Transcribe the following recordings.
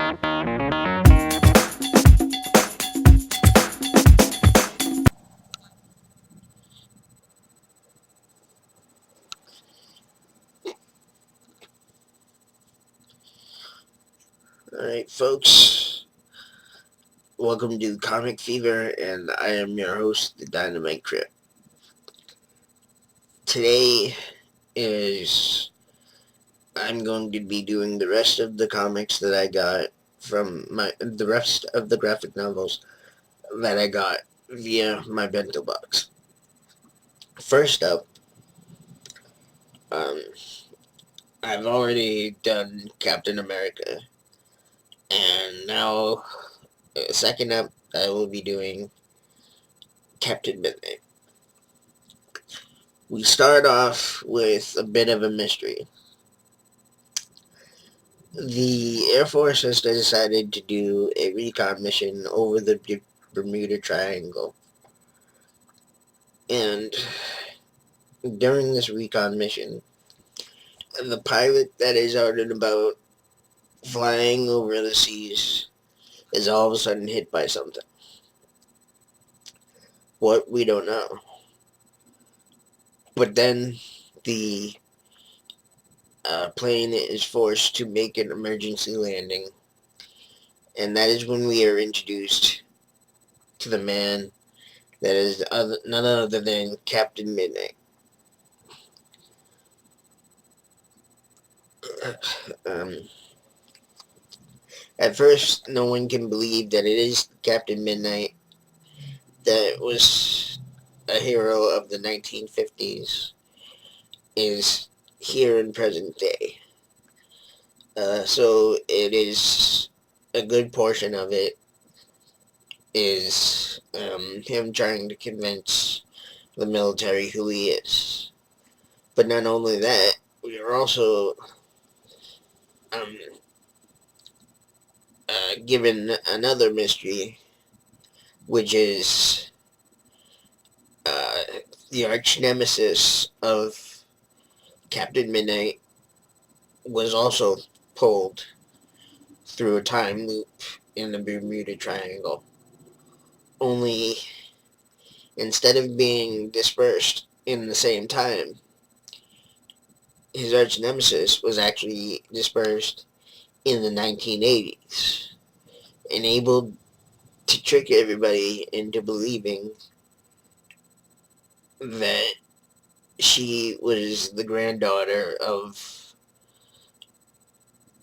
Alright, folks. Welcome to Comic Fever, and I am your host, the Dynamite Crip. Today is... I'm going to be doing the rest of the comics that I got from the rest of the graphic novels that I got via my Bento box. First up, um, I've already done Captain America, and now, second up, I will be doing Captain Midnight. We start off with a bit of a mystery. The Air Force has decided to do a recon mission over the Bermuda Triangle. And during this recon mission, the pilot that is out and about flying over the seas is all of a sudden hit by something. What, we don't know. But then the plane is forced to make an emergency landing. And that is when we are introduced to the man that is none other than Captain Midnight. Um, at first, no one can believe that it is Captain Midnight that was a hero of the 1950s is here in present day. So it is a good portion of it is him trying to convince the military who he is. But not only that, we are also given another mystery, which is the arch nemesis of Captain Midnight was also pulled through a time loop in the Bermuda Triangle. Only instead of being dispersed in the same time, his arch nemesis was actually dispersed in the 1980s, enabled to trick everybody into believing that she was the granddaughter of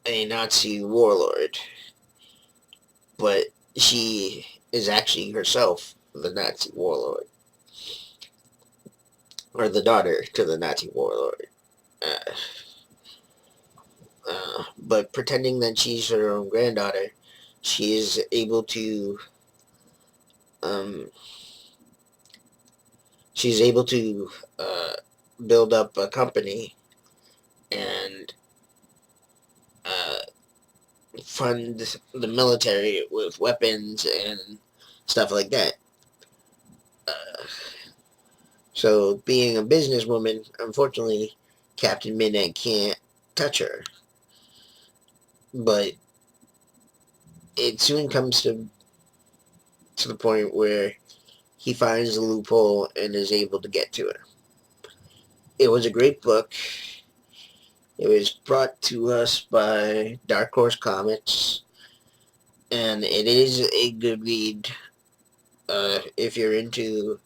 a Nazi warlord, but she is actually herself the Nazi warlord, or the daughter to the Nazi warlord. But pretending that she's her own granddaughter, she is able to build up a company and fund the military with weapons and stuff like that. So being a businesswoman, unfortunately, Captain Midnight can't touch her. But it soon comes to the point where he finds the loophole and is able to get to her. It was a great book. It was brought to us by Dark Horse Comics, and it is a good read if you're into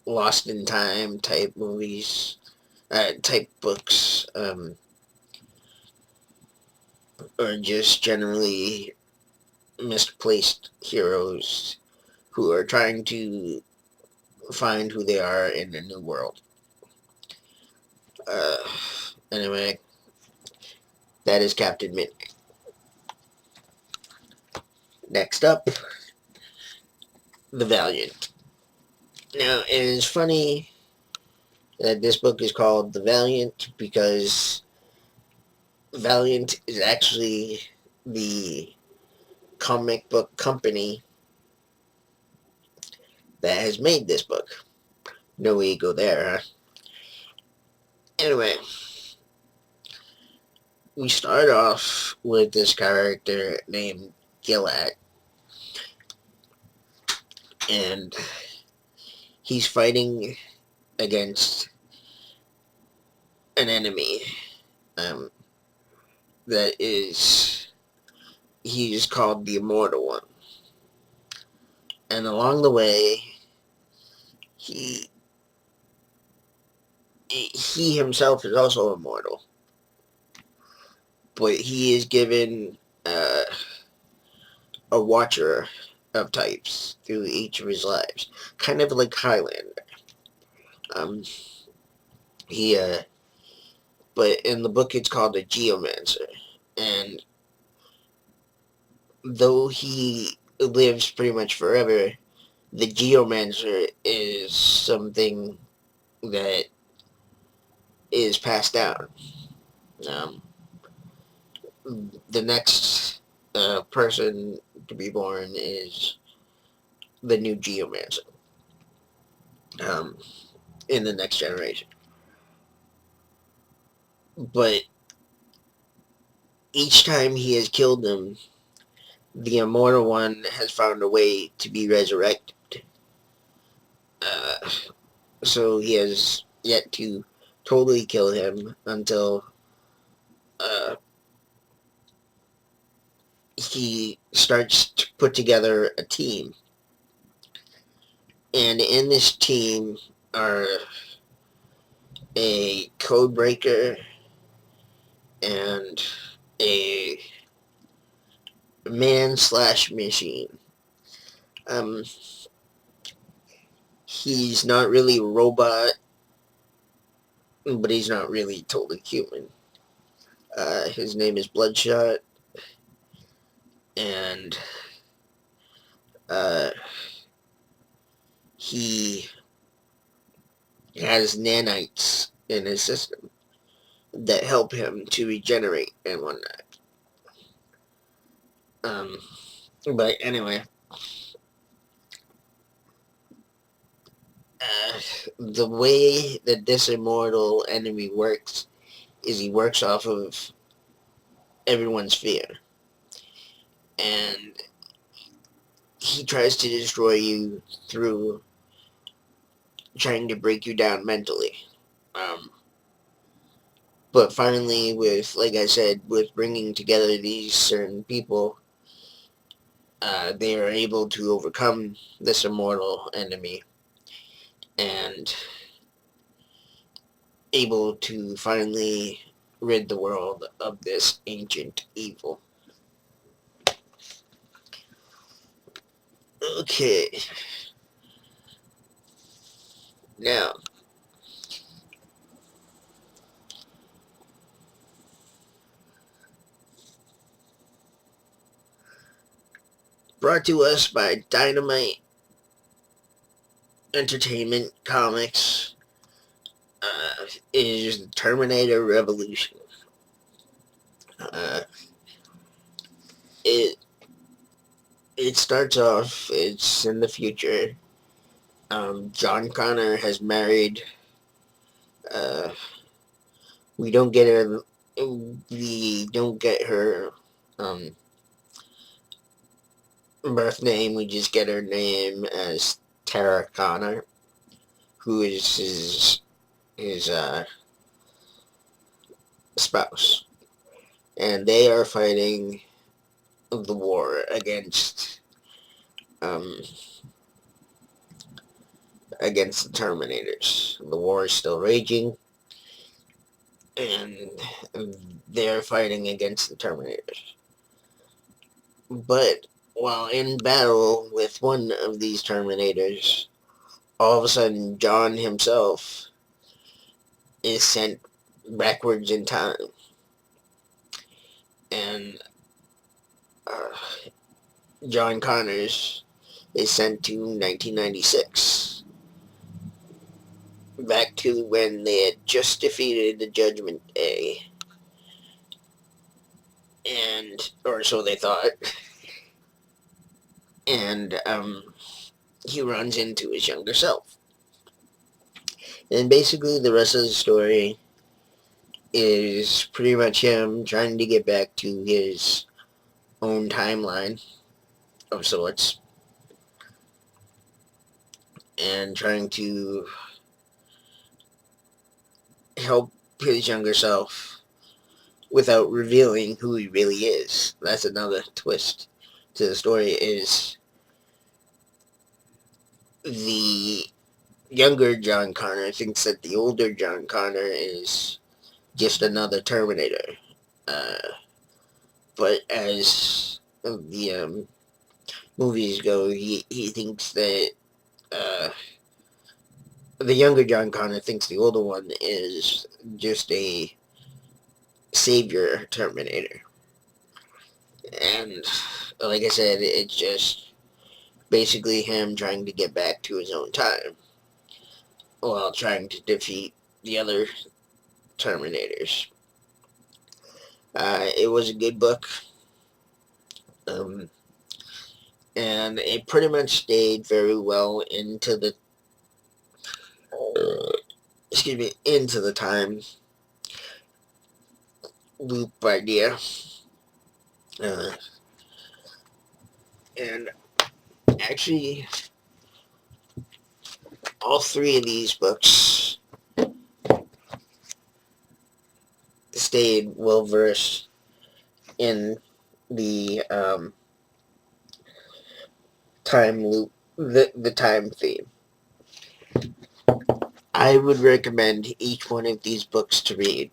Lost in Time type movies, type books, or just generally misplaced heroes who are trying to find who they are in a new world. Anyway, that is Captain Midnight. Next up, The Valiant. Now, it is funny that this book is called The Valiant because Valiant is actually the comic book company that has made this book. No ego there, huh? Anyway, we start off with this character named Gilad, and he's fighting against an enemy um, that is he's called the Immortal One. And along the way, he he himself is also immortal, but he is given uh, a watcher of types through each of his lives, kind of like Highlander. Um, he but in the book it's called a geomancer, and though he lives pretty much forever, the geomancer is something that is passed down. Um, the next person to be born is the new geomancer um, in the next generation. But each time he has killed them, the immortal one has found a way to be resurrected. Uh, so he has yet to totally kill him until uh, he starts to put together a team. And in this team are a code breaker and a man slash machine. Um, he's not really a robot, but he's not really totally human. His name is Bloodshot, and uh, he has nanites in his system that help him to regenerate and whatnot. Um, but anyway, uh, the way that this immortal enemy works is he works off of everyone's fear. And he tries to destroy you through trying to break you down mentally. Um, but finally, with, like I said, with bringing together these certain people, they are able to overcome this immortal enemy and able to finally rid the world of this ancient evil. Okay, now, brought to us by Dynamite Entertainment Comics, is Terminator Revolution. Uh, it it starts off. It's in the future. John Connor has married. Uh, we don't get her. We don't get her um, birth name. We just get her name as Tara Connor, who is his spouse, and they are fighting the war um, against the Terminators. The war is still raging, and they're fighting against the Terminators. But while in battle with one of these Terminators, all of a sudden John himself is sent backwards in time. And uh, John Connors is sent to 1996. Back to when they had just defeated the Judgment Day. And, or so they thought. And he runs into his younger self. And basically the rest of the story is pretty much him trying to get back to his own timeline of sorts and trying to help his younger self without revealing who he really is. That's another twist to the story, is the younger John Connor thinks that the older John Connor is just another Terminator. Uh, but as the movies go, he thinks that uh, the younger John Connor thinks the older one is just a savior Terminator. And like I said, it's just basically him trying to get back to his own time while trying to defeat the other Terminators. It was a good book, um, and it pretty much stayed very well into the into the time loop idea. Uh, and actually, all three of these books stayed well versed in the time loop, the time theme. I would recommend each one of these books to read.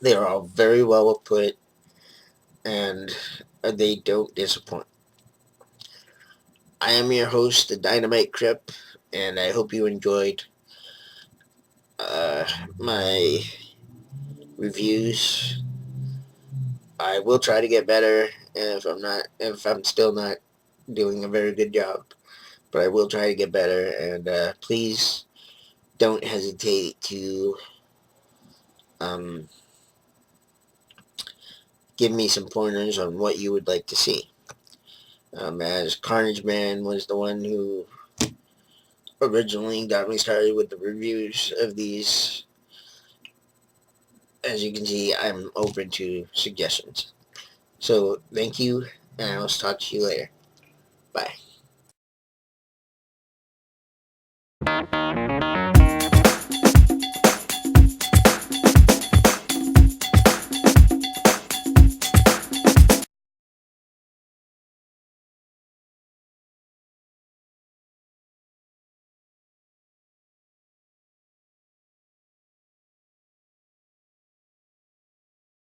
They are all very well put, and they don't disappoint. I am your host, the Dynamite Crip, and I hope you enjoyed uh, my reviews. I will try to get better if I'm still not doing a very good job, but I will try to get better. And please don't hesitate to um, give me some pointers on what you would like to see. As Carnage Man was the one who originally got me started with the reviews of these. As you can see, I'm open to suggestions. So thank you, and I will talk to you later. Bye.